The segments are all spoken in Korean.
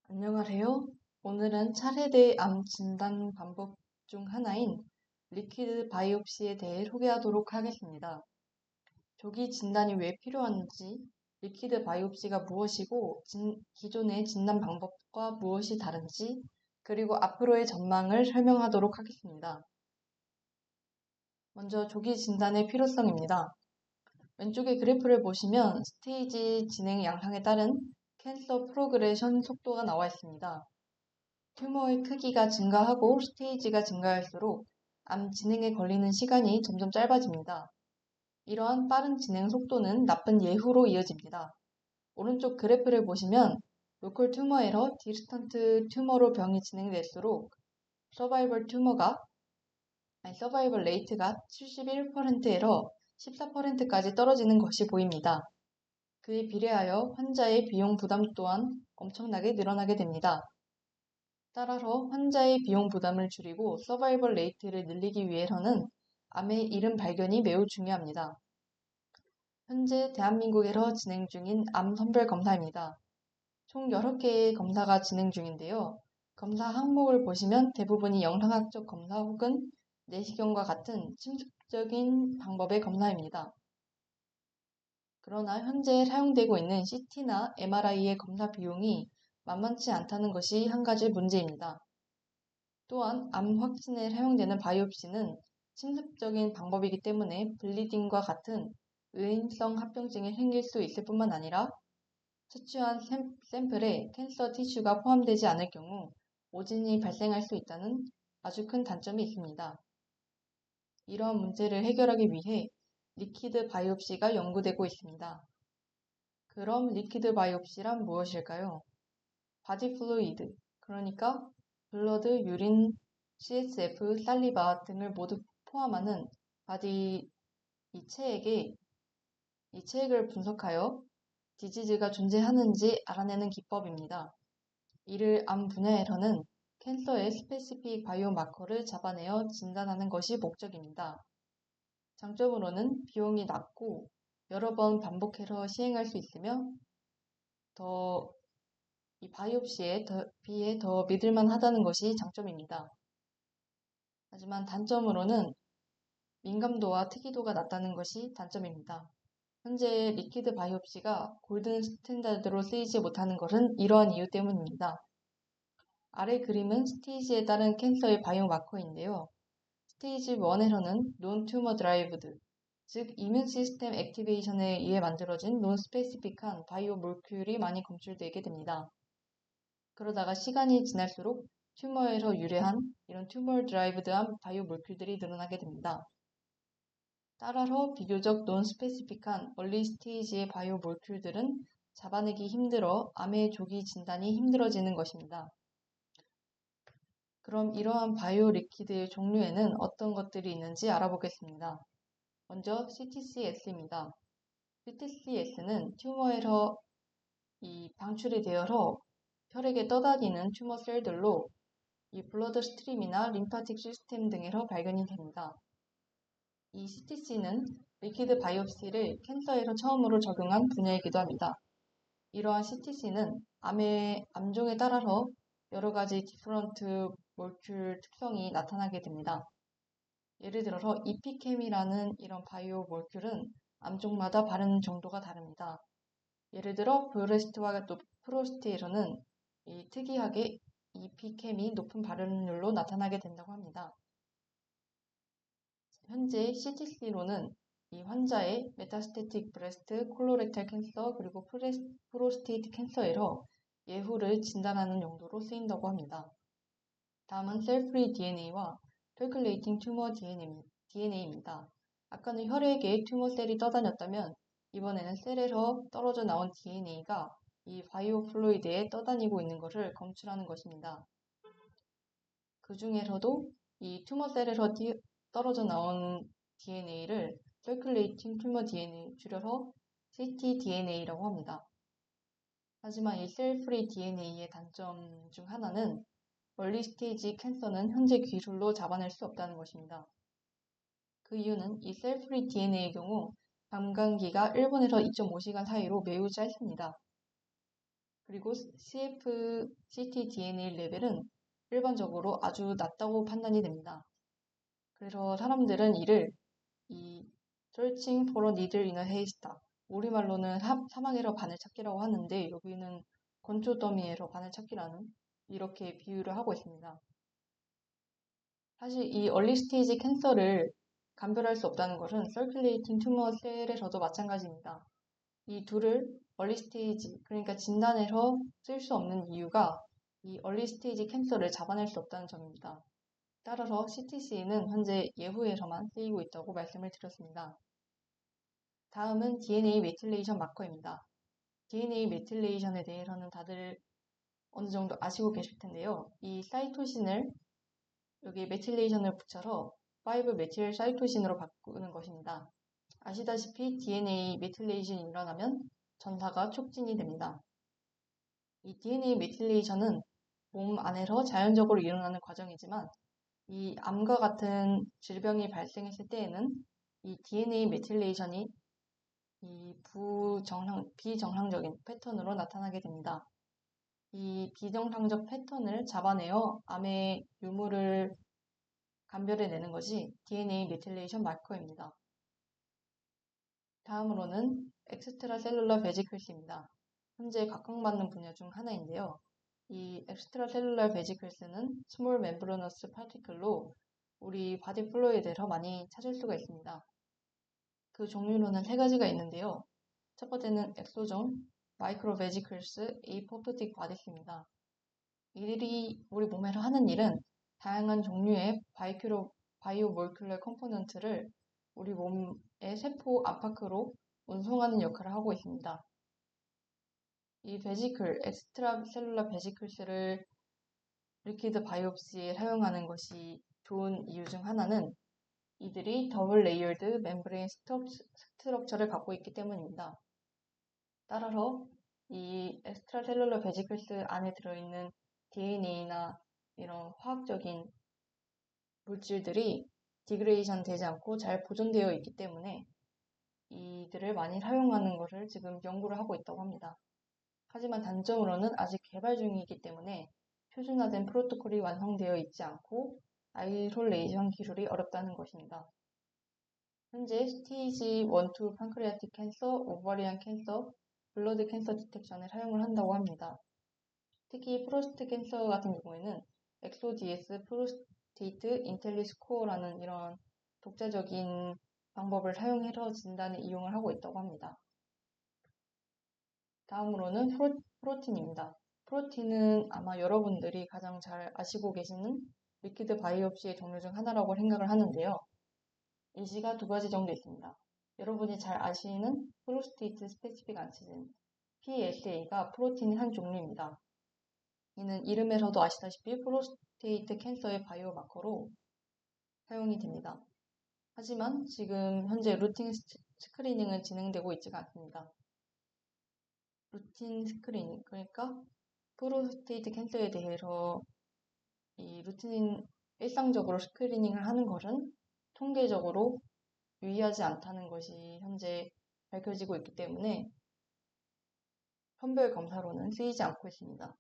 안녕하세요. 오늘은 차세대 암 진단 방법 중 하나인 리퀴드 바이옵시에 대해 소개하도록 하겠습니다. 조기 진단이 왜 필요한지, 리퀴드 바이옵시가 무엇이고, 기존의 진단 방법과 무엇이 다른지, 그리고 앞으로의 전망을 설명하도록 하겠습니다. 먼저 조기 진단의 필요성입니다. 왼쪽의 그래프를 보시면 스테이지 진행 양상에 따른 캔서 프로그레션 속도가 나와 있습니다. 튜머의 크기가 증가하고 스테이지가 증가할수록 암 진행에 걸리는 시간이 점점 짧아집니다. 이러한 빠른 진행 속도는 나쁜 예후로 이어집니다. 오른쪽 그래프를 보시면 로컬 튜머에러 디스턴트 튜머로 병이 진행될수록 서바이벌 레이트가 71%에서 14%까지 떨어지는 것이 보입니다. 그에 비례하여 환자의 비용 부담 또한 엄청나게 늘어나게 됩니다. 따라서 환자의 비용 부담을 줄이고 서바이벌 레이트를 늘리기 위해서는 암의 이른 발견이 매우 중요합니다. 현재 대한민국에서 진행 중인 암 선별 검사입니다. 총 6개의 검사가 진행 중인데요. 검사 항목을 보시면 대부분이 영상학적 검사 혹은 내시경과 같은 침습적인 방법의 검사입니다. 그러나 현재 사용되고 있는 CT나 MRI의 검사 비용이 만만치 않다는 것이 한 가지 문제입니다. 또한 암 확진에 사용되는 바이옵시는 침습적인 방법이기 때문에 블리딩과 같은 의인성 합병증이 생길 수 있을 뿐만 아니라 채취한 샘플에 캔서 티슈가 포함되지 않을 경우 오진이 발생할 수 있다는 아주 큰 단점이 있습니다. 이러한 문제를 해결하기 위해 리퀴드 바이옵시가 연구되고 있습니다. 그럼 리퀴드 바이옵시란 무엇일까요? 바디 플루이드, 그러니까 블러드, 유린, CSF, 살리바 등을 모두 포함하는 바디 이 체액을 분석하여 디지즈가 존재하는지 알아내는 기법입니다. 이를 암 분야에서는 캔서의 스페시픽 바이오마커를 잡아내어 진단하는 것이 목적입니다. 장점으로는 비용이 낮고 여러 번 반복해서 시행할 수 있으며 이 바이옵시에 비해 더 믿을만 하다는 것이 장점입니다. 하지만 단점으로는 민감도와 특이도가 낮다는 것이 단점입니다. 현재 리퀴드 바이옵시가 골든 스탠다드로 쓰이지 못하는 것은 이러한 이유 때문입니다. 아래 그림은 스테이지에 따른 캔서의 바이오마커인데요. 스테이지 1에서는 논 튜머 드라이브드, 즉 이뮨 시스템 액티베이션에 의해 만들어진 논 스페시픽한 바이오 몰큘이 많이 검출되게 됩니다. 그러다가 시간이 지날수록 튜머에서 유래한 이런 튜머 드라이브드한 바이오 몰큘들이 늘어나게 됩니다. 따라서 비교적 논스페시픽한 얼리 스테이지의 바이오 몰큘들은 잡아내기 힘들어 암의 조기 진단이 힘들어지는 것입니다. 그럼 이러한 바이오 리퀴드의 종류에는 어떤 것들이 있는지 알아보겠습니다. 먼저 CTCS입니다. CTCS는 튜머에서 방출이 되어서 혈액에 떠다니는 튜머 셀들로 이 블러드 스트림이나 림파틱 시스템 등에서 발견이 됩니다. 이 CTC는 리퀴드 바이옵시를 캔서에서 처음으로 적용한 분야이기도 합니다. 이러한 CTC는 암종에 따라서 여러 가지 디퍼런트 몰큘 특성이 나타나게 됩니다. 예를 들어서 이피캠이라는 이런 바이오 몰큘은 암종마다 바르는 정도가 다릅니다. 예를 들어 브레스트와 프로스트에서는 특이하게 이피캠이 높은 발현율로 나타나게 된다고 합니다. 현재 CTC로는 이 환자의 메타스테틱 브레스트, 콜로렉탈 캔서, 그리고 프로스테이트 캔서에서 예후를 진단하는 용도로 쓰인다고 합니다. 다음은 셀프리 DNA와 circulating tumor DNA입니다. 아까는 혈액에 튜머 셀이 떠다녔다면 이번에는 셀에서 떨어져 나온 DNA가 이 바이오 플루이드에 떠다니고 있는 것을 검출하는 것입니다. 그 중에서도 이 튜머 셀에서 떨어져 나온 DNA를 Circulating Tumor DNA, 줄여서 ctDNA라고 합니다. 하지만 이 셀프리 DNA의 단점 중 하나는 얼리 스테이지 캔서는 현재 기술로 잡아낼 수 없다는 것입니다. 그 이유는 이 셀프리 DNA의 경우 감감기가 1분에서 2.5시간 사이로 매우 짧습니다. 그리고 cfctDNA 레벨은 일반적으로 아주 낮다고 판단이 됩니다. 그래서 사람들은 이를 이 searching for a needle in a haystack, 우리말로는 사막에서 바늘 찾기라고 하는데 여기는 건초더미에서 바늘 찾기라는 이렇게 비유를 하고 있습니다. 사실 이 얼리 스테이지 캔서를 감별할 수 없다는 것은 circulating tumor 셀에서도 마찬가지입니다. 이 둘을 얼리 스테이지, 그러니까 진단에서 쓸 수 없는 이유가 이 얼리 스테이지 캔서를 잡아낼 수 없다는 점입니다. 따라서 CTC는 현재 예후에서만 쓰이고 있다고 말씀을 드렸습니다. 다음은 DNA 메틸레이션 마커입니다. DNA 메틸레이션에 대해서는 다들 어느 정도 아시고 계실 텐데요. 이 사이토신을 여기 메틸레이션을 붙여서 5메틸 사이토신으로 바꾸는 것입니다. 아시다시피 DNA 메틸레이션이 일어나면 전사가 촉진이 됩니다. 이 DNA 메틸레이션은 몸 안에서 자연적으로 일어나는 과정이지만 이 암과 같은 질병이 발생했을 때에는 이 DNA 메틸레이션이 이 비정상적인 패턴으로 나타나게 됩니다. 이 비정상적 패턴을 잡아내어 암의 유무를 감별해내는 것이 DNA 메틸레이션 마커입니다. 다음으로는 엑스트라 셀룰러 베지클스입니다. 현재 각광받는 분야 중 하나인데요. 이 엑스트라 셀룰러 베지클스는 스몰 멤브러너스 파티클로 우리 바디 플루이드에서 많이 찾을 수가 있습니다. 그 종류로는 세 가지가 있는데요. 첫 번째는 엑소존, 마이크로 베지클스, 에이포프틱 바디스입니다. 이들이 우리 몸에서 하는 일은 다양한 종류의 바이오몰큘러 컴포넌트를 우리 몸의 세포 안팎으로 운송하는 역할을 하고 있습니다. 이 엑스트라 셀룰러 베지클스를 리퀴드 바이옵시에 사용하는 것이 좋은 이유 중 하나는 이들이 더블 레이어드 멤브레인 스트럭처를 갖고 있기 때문입니다. 따라서 이 엑스트라 셀룰러 베지클스 안에 들어있는 DNA나 이런 화학적인 물질들이 디그레이션 되지 않고 잘 보존되어 있기 때문에 이들을 많이 사용하는 것을 지금 연구를 하고 있다고 합니다. 하지만 단점으로는 아직 개발 중이기 때문에 표준화된 프로토콜이 완성되어 있지 않고 아이솔레이션 기술이 어렵다는 것입니다. 현재 스테이지 1, 2 판크레아틱 캔서, 오버리안 캔서, 블러드 캔서 디텍션에 사용을 한다고 합니다. 특히 프로스트 캔서 같은 경우에는 엑소디에스 프로스테이트 인텔리스코어라는 이런 독자적인 방법을 사용해서 진단에 이용을 하고 있다고 합니다. 다음으로는 프로틴입니다. 프로틴은 아마 여러분들이 가장 잘 아시고 계시는 리퀴드 바이옵시의 종류 중 하나라고 생각을 하는데요. 예시가 두 가지 정도 있습니다. 여러분이 잘 아시는 프로스테이트 스페시픽 안티젠 PSA가 프로틴의 한 종류입니다. 이는 이름에서도 아시다시피 프로스테이트 캔서의 바이오마커로 사용이 됩니다. 하지만 지금 현재 루틴 스크리닝은 진행되고 있지가 않습니다. 루틴 스크리닝, 그러니까 프로스테이트 캔서에 대해서 이 일상적으로 스크리닝을 하는 것은 통계적으로 유의하지 않다는 것이 현재 밝혀지고 있기 때문에 선별 검사로는 쓰이지 않고 있습니다.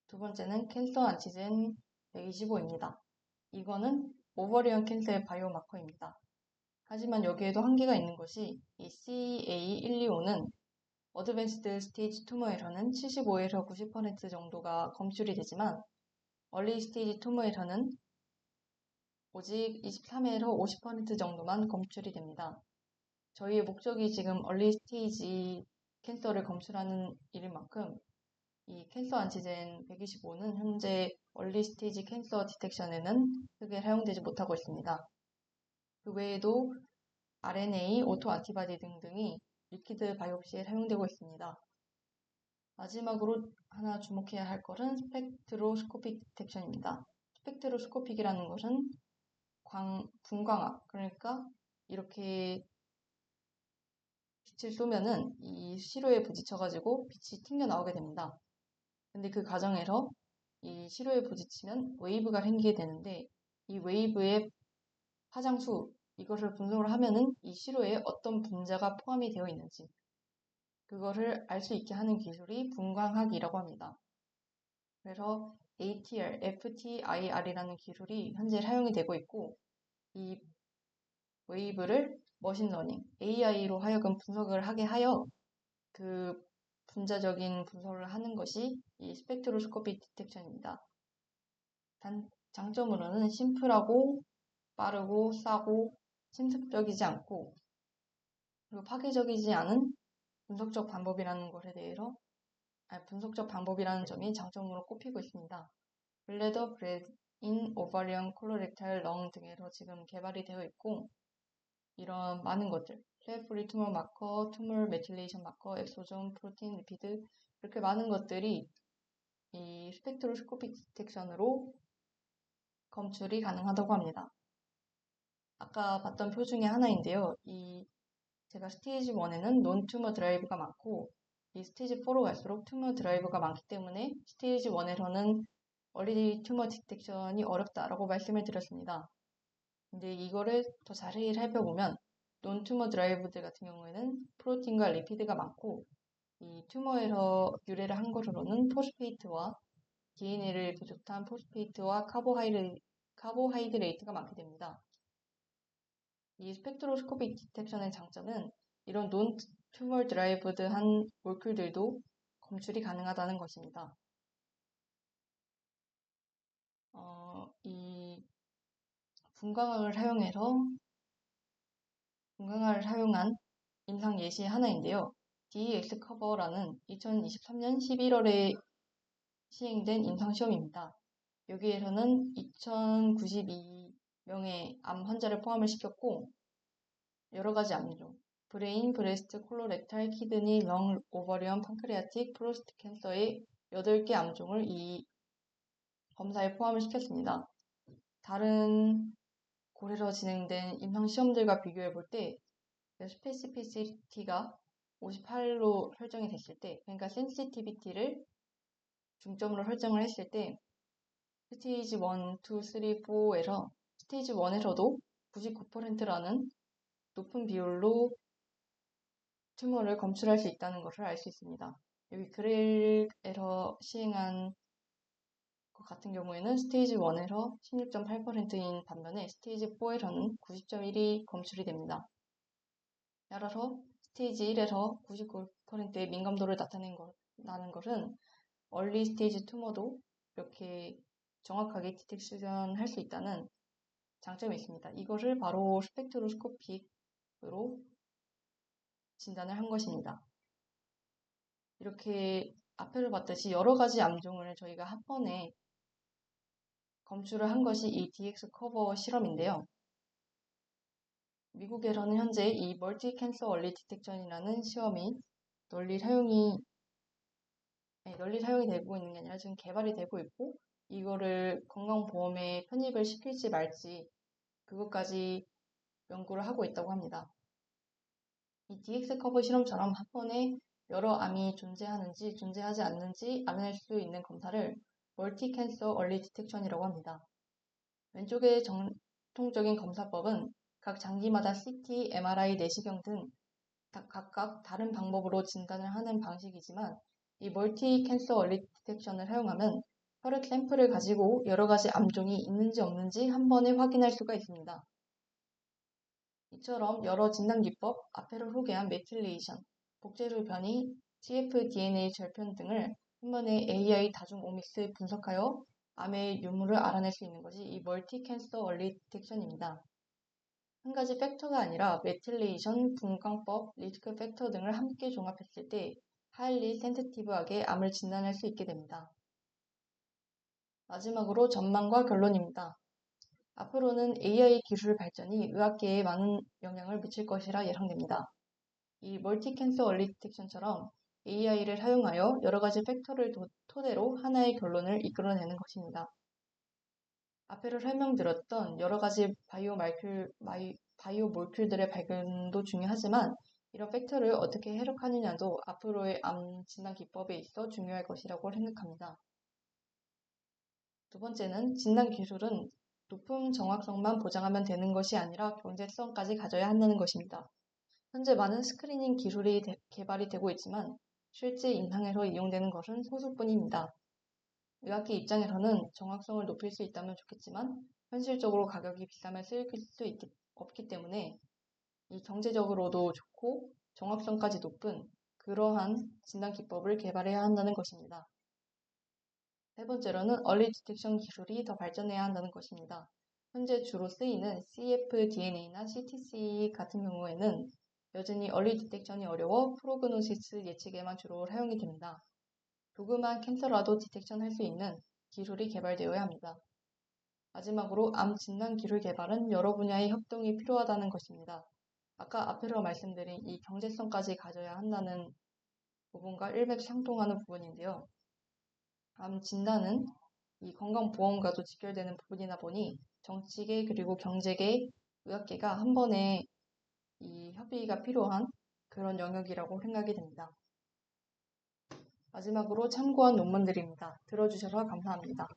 두 번째는 캔서 안티젠 125입니다. 이거는 오버리언 캔서의 바이오마커입니다. 하지만 여기에도 한계가 있는 것이 이 CA125는 어드밴스드 스테이지 투머에서는 75에서 90% 정도가 검출이 되지만 얼리 스테이지 투머에서는 오직 23에서 50% 정도만 검출이 됩니다. 저희의 목적이 지금 얼리 스테이지 캔서를 검출하는 일인 만큼 이 캔서 안티젠 125는 현재 얼리 스테이지 캔서 디텍션에는 크게 사용되지 못하고 있습니다. 그 외에도 RNA, 오토 안티바디 등등이 리퀴드 바이옵시에 사용되고 있습니다. 마지막으로 하나 주목해야 할 것은 스펙트로스코픽 디텍션입니다. 스펙트로스코픽이라는 것은 분광학, 그러니까 이렇게 빛을 쏘면은 이 시로에 부딪혀가지고 빛이 튕겨나오게 됩니다. 근데 그 과정에서 이 시로에 부딪히면 웨이브가 생기게 되는데 이 웨이브의 파장수, 이것을 분석을 하면은 이 시로에 어떤 분자가 포함이 되어 있는지 그거를 알 수 있게 하는 기술이 분광학이라고 합니다. 그래서 ATR, FTIR이라는 기술이 현재 사용이 되고 있고, 이 웨이브를 머신러닝, AI로 하여금 분석을 하게 하여 그 분자적인 분석을 하는 것이 이 스펙트로스코피 디텍션입니다. 장점으로는 심플하고 빠르고 싸고 침습적이지 않고 그리고 파괴적이지 않은 분석적 방법이라는 것에 대해서 분석적 방법이라는 점이 장점으로 꼽히고 있습니다. 블레더, 브레인, 오버리언, 콜로렉탈, 렁 등에서 지금 개발이 되어 있고 이런 많은 것들, 셀프리 투머 마커, 투머 메틸레이션 마커, 엑소존, 프로틴, 리피드 이렇게 많은 것들이 이 스펙트로스코픽 디텍션으로 검출이 가능하다고 합니다. 아까 봤던 표 중에 하나인데요. 제가 스테이지 1에는 논 투머 드라이브가 많고 이 스테이지 4로 갈수록 투머 드라이브가 많기 때문에 스테이지 1에서는 얼리 투머 디텍션이 어렵다라고 말씀을 드렸습니다. 근데 이거를 더 자세히 살펴보면 논 투머 드라이브들 같은 경우에는 프로틴과 리피드가 많고 이 튜머에서 유래를 한 것으로는 포스페이트와 DNA를 비롯한 포스페이트와 카보하이드레이트가 많게 됩니다. 이 스펙트로스코픽 디텍션의 장점은 이런 논 튜머 드라이브드한 몰큘들도 검출이 가능하다는 것입니다. 이 분광학을 사용한 임상 예시 하나인데요. DEX 커버라는 2023년 11월에 시행된 임상 시험입니다. 여기에서는 2092명의 암 환자를 포함을 시켰고 여러 가지 암종, 브레인, 브레스트, 콜로렉탈, 키드니, 렁, 오버리언, 판크레아틱, 프로스트 캔서의 8개 암종을 이 검사에 포함을 시켰습니다. 다른 고래로 진행된 임상 시험들과 비교해 볼 때 스페시피시티가 58로 설정이 됐을 때, 그러니까 센시티비티를 중점으로 설정을 했을 때 스테이지 1, 2, 3, 4에서 스테이지 1에서도 99%라는 높은 비율로 튜머를 검출할 수 있다는 것을 알 수 있습니다. 여기 그레일에서 시행한 것 같은 경우에는 스테이지 1에서 16.8%인 반면에 스테이지 4에서는 90.1이 검출이 됩니다. 따라서 스테이지 1에서 99%의 민감도를 나타내는 것은 얼리 스테이지 튜머도 이렇게 정확하게 디텍션 할 수 있다는 장점이 있습니다. 이것을 바로 스펙트로스코픽으로 진단을 한 것입니다. 이렇게 앞에서 봤듯이 여러 가지 암종을 저희가 한 번에 검출을 한 것이 이 DX 커버 실험인데요. 미국에서는 현재 이 멀티 캔서 얼리 디텍션이라는 시험이 널리 사용이 되고 있는 게 아니라 지금 개발이 되고 있고 이거를 건강보험에 편입을 시킬지 말지 그것까지 연구를 하고 있다고 합니다. 이 DX 커버 실험처럼 한 번에 여러 암이 존재하는지 존재하지 않는지 알아낼 수 있는 검사를 멀티 캔서 얼리 디텍션이라고 합니다. 왼쪽의 정통적인 검사법은 각 장기마다 CT, MRI, 내시경 등 각각 다른 방법으로 진단을 하는 방식이지만 이 멀티 캔서 얼리 디텍션을 사용하면 혈액 샘플을 가지고 여러 가지 암종이 있는지 없는지 한 번에 확인할 수가 있습니다. 이처럼 여러 진단 기법, 앞에로 소개한 메틸레이션, 복제술 변이, cfDNA 절편 등을 한 번에 AI 다중 오믹스 분석하여 암의 유무를 알아낼 수 있는 것이 이 멀티 캔서 얼리 디텍션입니다. 한 가지 팩터가 아니라 메틸레이션, 분광법, 리스크 팩터 등을 함께 종합했을 때 하일리 센시티브하게 암을 진단할 수 있게 됩니다. 마지막으로 전망과 결론입니다. 앞으로는 AI 기술 발전이 의학계에 많은 영향을 미칠 것이라 예상됩니다. 이 멀티 캔서 얼리 디텍션처럼 AI를 사용하여 여러 가지 팩터를 토대로 하나의 결론을 이끌어내는 것입니다. 앞에로 설명드렸던 여러 가지 바이오 몰큘들의 발견도 중요하지만 이런 팩터를 어떻게 해석하느냐도 앞으로의 암 진단 기법에 있어 중요할 것이라고 생각합니다. 두 번째는 진단 기술은 높은 정확성만 보장하면 되는 것이 아니라 경제성까지 가져야 한다는 것입니다. 현재 많은 스크리닝 기술이 개발이 되고 있지만 실제 임상에서 이용되는 것은 소수뿐입니다. 의학계 입장에서는 정확성을 높일 수 있다면 좋겠지만 현실적으로 가격이 비싸면 쓸 수 없기 때문에 이 경제적으로도 좋고 정확성까지 높은 그러한 진단 기법을 개발해야 한다는 것입니다. 세 번째로는 얼리 디텍션 기술이 더 발전해야 한다는 것입니다. 현재 주로 쓰이는 cfDNA나 CTC 같은 경우에는 여전히 얼리 디텍션이 어려워 프로그노시스 예측에만 주로 사용이 됩니다. 조그만 캔서라도 디텍션할 수 있는 기술이 개발되어야 합니다. 마지막으로 암 진단 기술 개발은 여러 분야의 협동이 필요하다는 것입니다. 아까 앞에서 말씀드린 이 경제성까지 가져야 한다는 부분과 일맥상통하는 부분인데요. 암 진단은 이 건강보험과도 직결되는 부분이다 보니 정치계 그리고 경제계, 의학계가 한 번에 이 협의가 필요한 그런 영역이라고 생각이 됩니다. 마지막으로 참고한 논문들입니다. 들어주셔서 감사합니다.